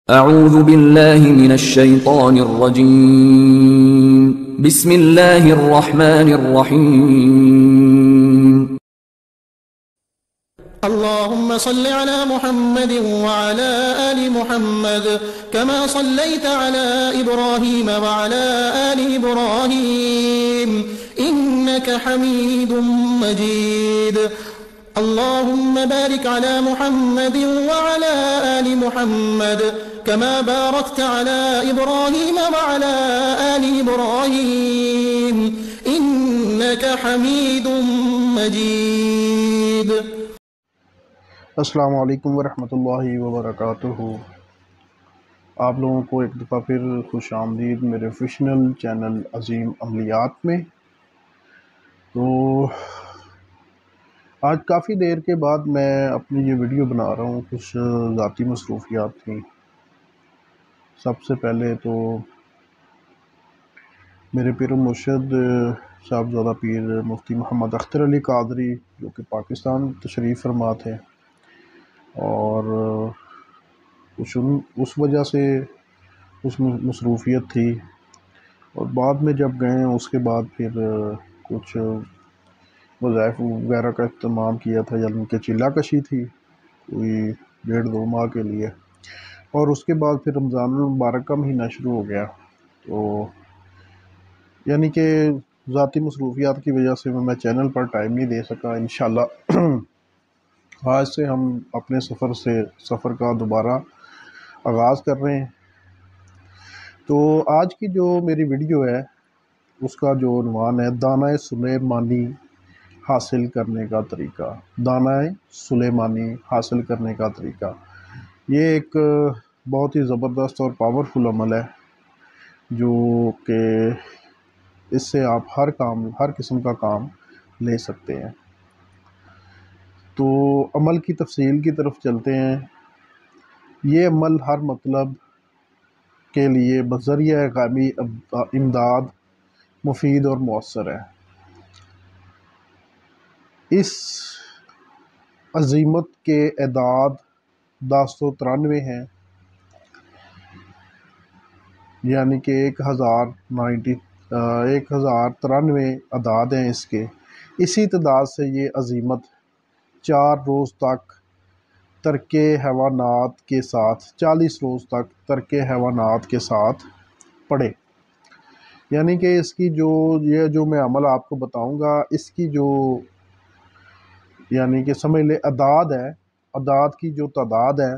اعوذ باللہ من الشیطان الرجیم بسم اللہ الرحمن الرحیم اللهم صل على محمد وعلى آل محمد كما صليت على إبراهيم وعلى آل إبراهيم إنك حميد مجيد اللهم بارك على محمد وعلى آل محمد كما باركت على إبراهيم وعلى آل إبراهيم إنك حميد مجيد. السلام علیکم ورحمۃ اللہ وبرکاتہ. آپ لوگوں کو ایک دفعہ پھر خوش آمدید میرے آفیشنل چینل عظیم عملیات میں. تو آج کافی دیر کے بعد میں اپنی یہ ویڈیو بنا رہا ہوں. کچھ ذاتی مصروفیات تھیں. سب سے پہلے تو میرے پیر و مرشد صاحبزادہ پیر مفتی محمد اختر علی قادری جو کہ پاکستان تشریف فرما تھے، اور اس وجہ سے اس مصروفیت تھی، اور بعد میں جب گئے اس کے بعد پھر کچھ وظائف وغیرہ کا اہتمام کیا تھا، یعنی کہ چلہ کشی تھی کوئی 1.5-2 ماہ کے لیے، اور اس کے بعد پھر رمضان المبارک کا مہینہ شروع ہو گیا. تو یعنی کہ ذاتی مصروفیات کی وجہ سے میں چینل پر ٹائم نہیں دے سکا. انشاءاللہ آج سے ہم اپنے سفر کا دوبارہ آغاز کر رہے ہیں. تو آج کی جو میری ویڈیو ہے اس کا جو عنوان ہے دانہ سلیمانی حاصل کرنے کا طریقہ. دانہ سلیمانی حاصل کرنے کا طریقہ یہ ایک بہت ہی زبردست اور پاورفل عمل ہے، جو کہ اس سے آپ ہر قسم کا کام لے سکتے ہیں. تو عمل کی تفصیل کی طرف چلتے ہیں. یہ عمل ہر مطلب کے لیے بذریعہ غیبی امداد مفید اور مؤثر ہے. اس عظیمت کے اعداد 1093 ہیں، یعنی کہ 1093 اعداد ہیں اس کے. اسی تعداد سے یہ عظیمت 4 روز تک ترک حیوانات کے ساتھ 40 روز تک ترک حیوانات کے ساتھ پڑھے. یعنی کہ اس کی جو میں عمل آپ کو بتاؤں گا، اس کی جو یعنی کہ سمجھ لے اعداد کی جو تعداد ہے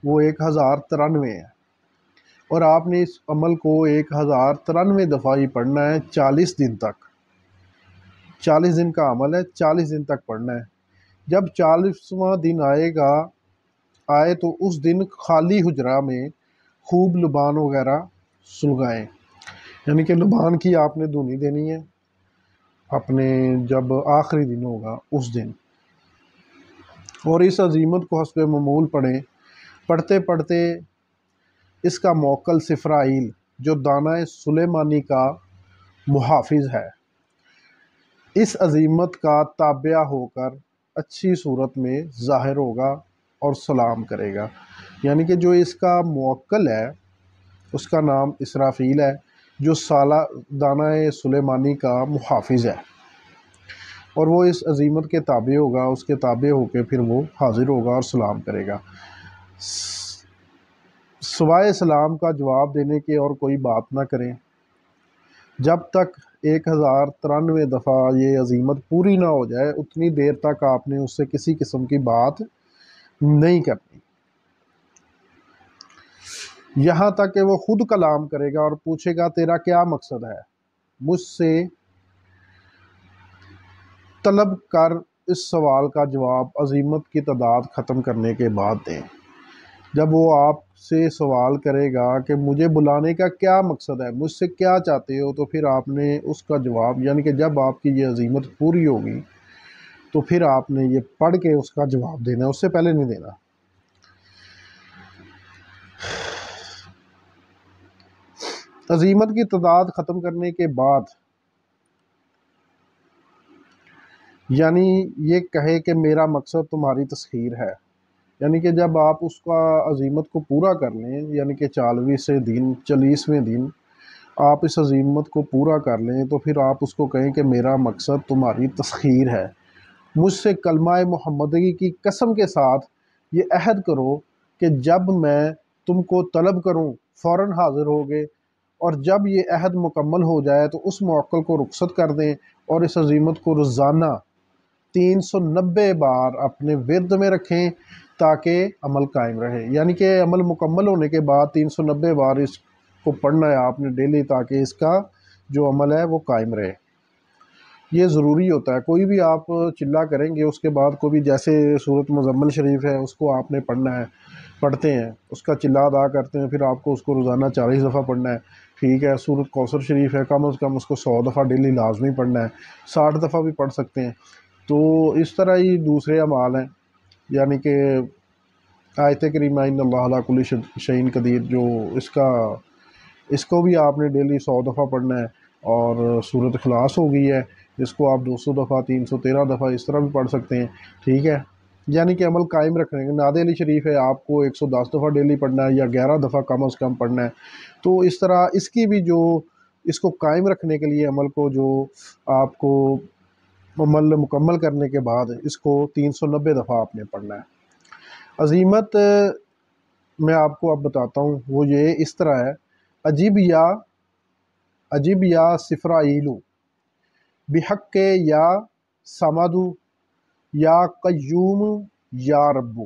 وہ 1093 ہے، اور آپ نے اس عمل کو 1093 دفعہ ہی پڑھنا ہے 40 دن تک. 40 دن کا عمل ہے، 40 دن تک پڑھنا ہے. جب 40واں دن آئے تو اس دن خالی حجرہ میں خوب لبان وغیرہ سلگائیں. یعنی کہ لبان کی آپ نے دھونی دینی ہے اپنے جب آخری دن ہوگا اس دن، اور اس عظیمت کو حسب معمول پڑھیں. پڑھتے پڑھتے اس کا موکل سفرائیل جو دانہ سلیمانی کا محافظ ہے، اس عظیمت کا تابع ہو کر اچھی صورت میں ظاہر ہوگا اور سلام کرے گا. یعنی کہ جو اس کا موکل ہے اس کا نام اسرافیل ہے، جو دانہ سلیمانی کا محافظ ہے، اور وہ اس عظیمت کے تابع ہوگا. اس کے تابع ہو کے پھر وہ حاضر ہوگا اور سلام کرے گا. سوائے سلام کا جواب دینے کے اور کوئی بات نہ کریں جب تک 1093 دفعہ یہ عظیمت پوری نہ ہو جائے. اتنی دیر تک آپ نے اس سے کسی قسم کی بات نہیں کرنی، یہاں تک کہ وہ خود کلام کرے گا اور پوچھے گا تیرا کیا مقصد ہے، مجھ سے طلب کر. اس سوال کا جواب عظیمت کی تعداد ختم کرنے کے بعد دیں. جب وہ آپ سے سوال کرے گا کہ مجھے بلانے کا کیا مقصد ہے، مجھ سے کیا چاہتے ہو، تو پھر آپ نے اس کا جواب، یعنی کہ جب آپ کی یہ عظیمت پوری ہوگی تو پھر آپ نے یہ پڑھ کے اس کا جواب دینا، اس سے پہلے نہیں دینا. عظیمت کی تعداد ختم کرنے کے بعد یعنی یہ کہے کہ میرا مقصد تمہاری تسخیر ہے، یعنی کہ جب آپ اس کا عزیمت کو پورا کر لیں، یعنی کہ 40ویں دن آپ اس عزیمت کو پورا کر لیں، تو پھر آپ اس کو کہیں کہ میرا مقصد تمہاری تسخیر ہے، مجھ سے کلمہ محمدی کی قسم کے ساتھ یہ عہد کرو کہ جب میں تم کو طلب کروں فوراً حاضر ہوگے، اور جب یہ عہد مکمل ہو جائے تو اس موکل کو رخصت کر دیں، اور اس عزیمت کو روزانہ 390 بار اپنے ورد میں رکھیں تاکہ عمل قائم رہے۔ یعنی کہ عمل مکمل ہونے کے بعد 390 بار اس کو پڑھنا ہے آپ نے ڈیلی، تاکہ اس کا جو عمل ہے وہ قائم رہے۔ یہ ضروری ہوتا ہے، کوئی بھی آپ چلا کریں گے اس کے بعد کوئی بھی، جیسے سورۃ مزمل شریف ہے اس کو آپ نے پڑھنا ہے، پڑھتے ہیں اس کا چلا ادا کرتے ہیں، پھر آپ کو اس کو روزانہ 40 دفعہ پڑھنا ہے، ٹھیک ہے۔ سورۃ کوثر شریف ہے، کم از کم اس کو 100 دفعہ ڈیلی لازمی پڑھنا ہے، 60 دفعہ بھی پڑھ سکتے ہیں۔ تو اس طرح ہی دوسرے اعمال ہیں، یعنی کہ آیت کریمہ ان اللہ علی کل شیء قدیر، جو اس کو بھی آپ نے ڈیلی 100 دفعہ پڑھنا ہے، اور سورۃ اخلاص ہو گئی ہے جس کو آپ 200 دفعہ 313 دفعہ اس طرح بھی پڑھ سکتے ہیں، ٹھیک ہے۔ یعنی کہ عمل قائم رکھنے کے ناد علی شریف ہے آپ کو 110 دفعہ ڈیلی پڑھنا ہے، یا 11 دفعہ کم از کم پڑھنا ہے۔ تو اس طرح اس کی بھی جو اس کو قائم رکھنے کے لیے عمل کو، جو آپ کو عمل مکمل کرنے کے بعد اس کو 390 دفعہ آپ نے پڑھنا ہے۔ عزیمت میں آپ کو اب بتاتا ہوں، وہ یہ اس طرح ہے: عجیب یا سفرائیلو بحق یا سمدو یا قیوم یا ربو۔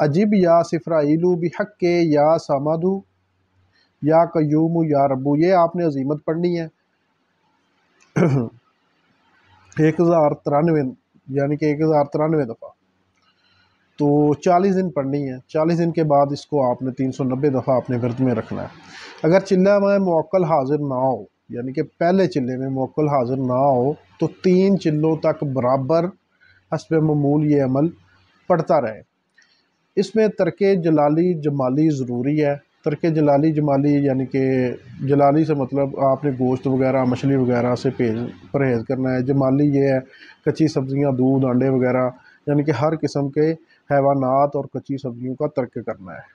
عجیب یا سفرائیلو بحق یا سمدو یا قیوم یا ربو، یہ آپ نے عزیمت پڑھنی ہے 1093، یعنی کہ 1093 دفعہ، تو 40 دن پڑھنی ہے۔ 40 دن کے بعد اس کو آپ نے 390 دفعہ اپنے ورد میں رکھنا ہے۔ اگر چلہ میں موکل حاضر نہ ہو، یعنی کہ پہلے چلے میں موکل حاضر نہ ہو، تو 3 چلوں تک برابر حسب معمول یہ عمل پڑھتا رہے۔ اس میں ترک جلالی جمالی ضروری ہے۔ ترک جلالی جمالی یعنی کہ جلالی سے مطلب آپ نے گوشت وغیرہ مچھلی وغیرہ سے پرہیز کرنا ہے۔ جمالی یہ ہے کچی سبزیاں، دودھ، انڈے وغیرہ، یعنی کہ ہر قسم کے حیوانات اور کچی سبزیوں کا ترک کرنا ہے۔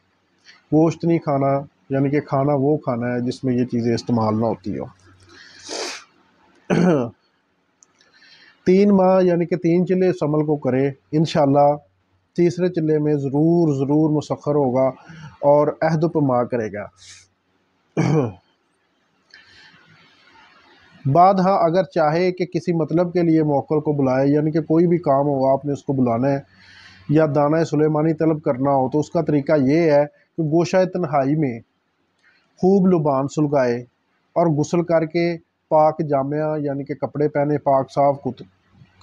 گوشت نہیں کھانا، یعنی کہ کھانا وہ کھانا ہے جس میں یہ چیزیں استعمال نہ ہوتی ہو۔ 3 ماہ یعنی کہ 3 چلے اس عمل کو کرے، انشاءاللہ تیسرے چلے میں ضرور مسخر ہوگا اور عہد و پیما کرے گا۔ بعد ہاں اگر چاہے کہ کسی مطلب کے لیے موکل کو بلائے، یعنی کہ کوئی بھی کام ہو آپ نے اس کو بلانا ہے، یا دانہ سلیمانی طلب کرنا ہو، تو اس کا طریقہ یہ ہے کہ گوشہ تنہائی میں خوب لبان سلگائے اور غسل کر کے پاک جامعہ یعنی کہ کپڑے پہنے، پاک صاف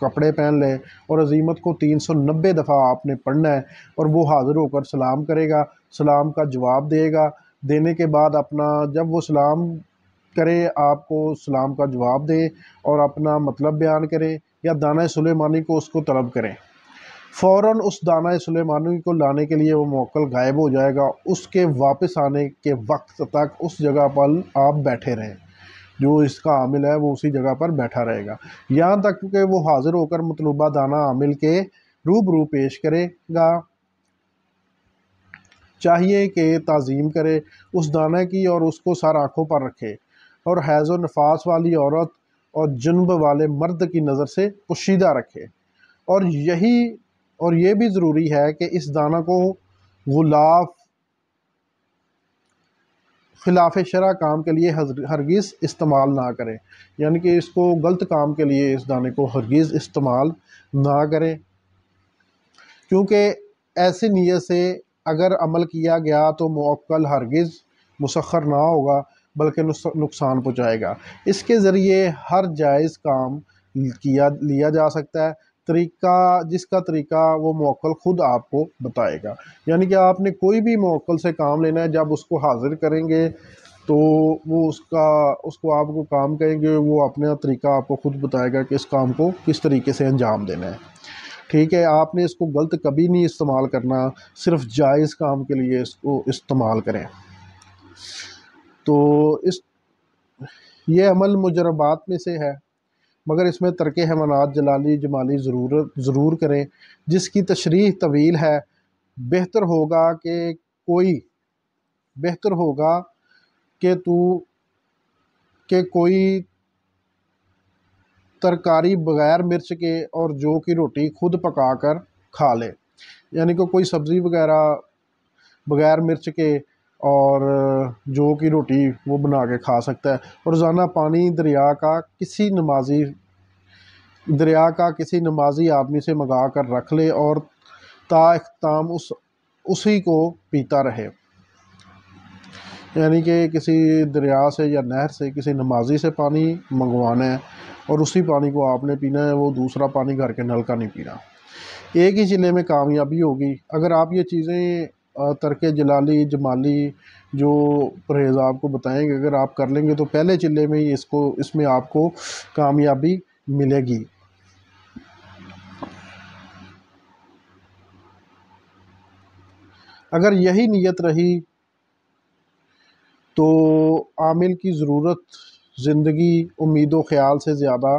کپڑے پہن لے، اور عزیمت کو 390 دفعہ آپ نے پڑھنا ہے، اور وہ حاضر ہو کر سلام کرے گا، سلام کا جواب دے گا، دینے کے بعد جب وہ سلام کرے آپ کو سلام کا جواب دے اور اپنا مطلب بیان کریں، یا دانہ سلیمانی کو اس کو طلب کریں۔ فوراً اس دانہ سلیمانی کو لانے کے لیے وہ موکل غائب ہو جائے گا، اس کے واپس آنے کے وقت تک اس جگہ پر آپ بیٹھے رہیں، جو اس کا عامل ہے وہ اسی جگہ پر بیٹھا رہے گا، یہاں تک کہ وہ حاضر ہو کر مطلوبہ دانہ عامل کے روبرو پیش کرے گا۔ چاہیے کہ تعظیم کرے اس دانہ کی اور اس کو سر آنکھوں پر رکھے، اور حیض و نفاس والی عورت اور جنب والے مرد کی نظر سے پوشیدہ رکھے، اور یہ بھی ضروری ہے کہ اس دانہ کو خلاف شرع کام کے لیے ہرگز استعمال نہ کریں، یعنی کہ اس کو غلط کام کے لیے اس دانے کو ہرگز استعمال نہ کریں، کیونکہ ایسی نیت سے اگر عمل کیا گیا تو موکل ہرگز مسخر نہ ہوگا بلکہ نقصان پہنچائے گا۔ اس کے ذریعے ہر جائز کام لیا جا سکتا ہے، جس کا طریقہ وہ موکل خود آپ کو بتائے گا۔ یعنی کہ آپ نے کوئی بھی موکل سے کام لینا ہے، جب اس کو حاضر کریں گے تو وہ اس کو آپ کو کام کہیں گے، وہ اپنا طریقہ آپ کو خود بتائے گا کہ اس کام کو کس طریقے سے انجام دینا ہے، ٹھیک ہے۔ آپ نے اس کو غلط کبھی نہیں استعمال کرنا، صرف جائز کام کے لیے اس کو استعمال کریں۔ تو یہ عمل مجربات میں سے ہے۔ مگر اس میں ترک حیوانات جلالی جمالی ضرور کریں، جس کی تشریح طویل ہے۔ بہتر ہوگا کہ کوئی ترکاری بغیر مرچ کے اور جو کی روٹی خود پکا کر کھا لے، یعنی کہ کوئی سبزی وغیرہ بغیر مرچ کے اور جو کی روٹی وہ بنا کے کھا سکتا ہے۔ اور روزانہ پانی دریا کا کسی نمازی آدمی سے منگا کر رکھ لے اور تا اختتام اسی کو پیتا رہے، یعنی کہ کسی دریا سے یا نہر سے کسی نمازی سے پانی منگوانا ہے اور اسی پانی کو آپ نے پینا ہے، وہ دوسرا پانی گھر کے نل کا نہیں پینا۔ ایک ہی چلے میں کامیابی ہوگی۔ اگر آپ یہ چیزیں ترک جلالی جمالی جو پرہیز آپ کو بتائیں گے اگر آپ کر لیں گے تو پہلے چلے میں ہی اس میں آپ کو کامیابی ملے گی۔ اگر یہی نیت رہی تو عامل کی ضرورت زندگی امید و خیال سے زیادہ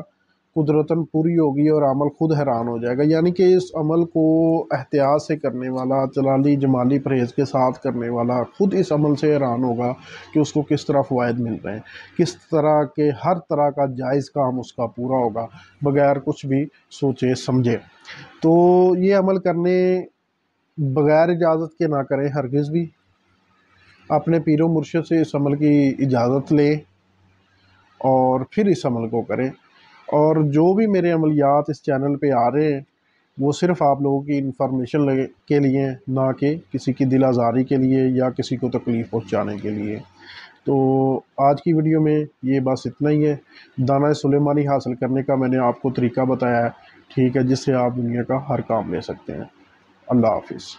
قدرتاً پوری ہوگی اور عمل خود حیران ہو جائے گا، یعنی کہ اس عمل کو احتیاط سے کرنے والا، جلالی جمالی پرہیز کے ساتھ کرنے والا خود اس عمل سے حیران ہوگا کہ اس کو کس طرح فوائد مل رہے ہیں، کس طرح کے ہر طرح کا جائز کام اس کا پورا ہوگا بغیر کچھ بھی سوچے سمجھے۔ تو یہ عمل کرنے بغیر اجازت کے نہ کریں ہرگز بھی، اپنے پیر و مرشد سے اس عمل کی اجازت لیں اور پھر اس عمل کو کریں۔ اور جو بھی میرے عملیات اس چینل پہ آ رہے ہیں وہ صرف آپ لوگوں کی انفارمیشن کے لیے، نہ کہ کسی کی دل آزاری کے لیے یا کسی کو تکلیف پہنچانے کے لیے۔ تو آج کی ویڈیو میں یہ بس اتنا ہی ہے۔ دانہ سلیمانی حاصل کرنے کا میں نے آپ کو طریقہ بتایا ہے، ٹھیک ہے، جس سے آپ دنیا کا ہر کام لے سکتے ہیں۔ اللہ حافظ۔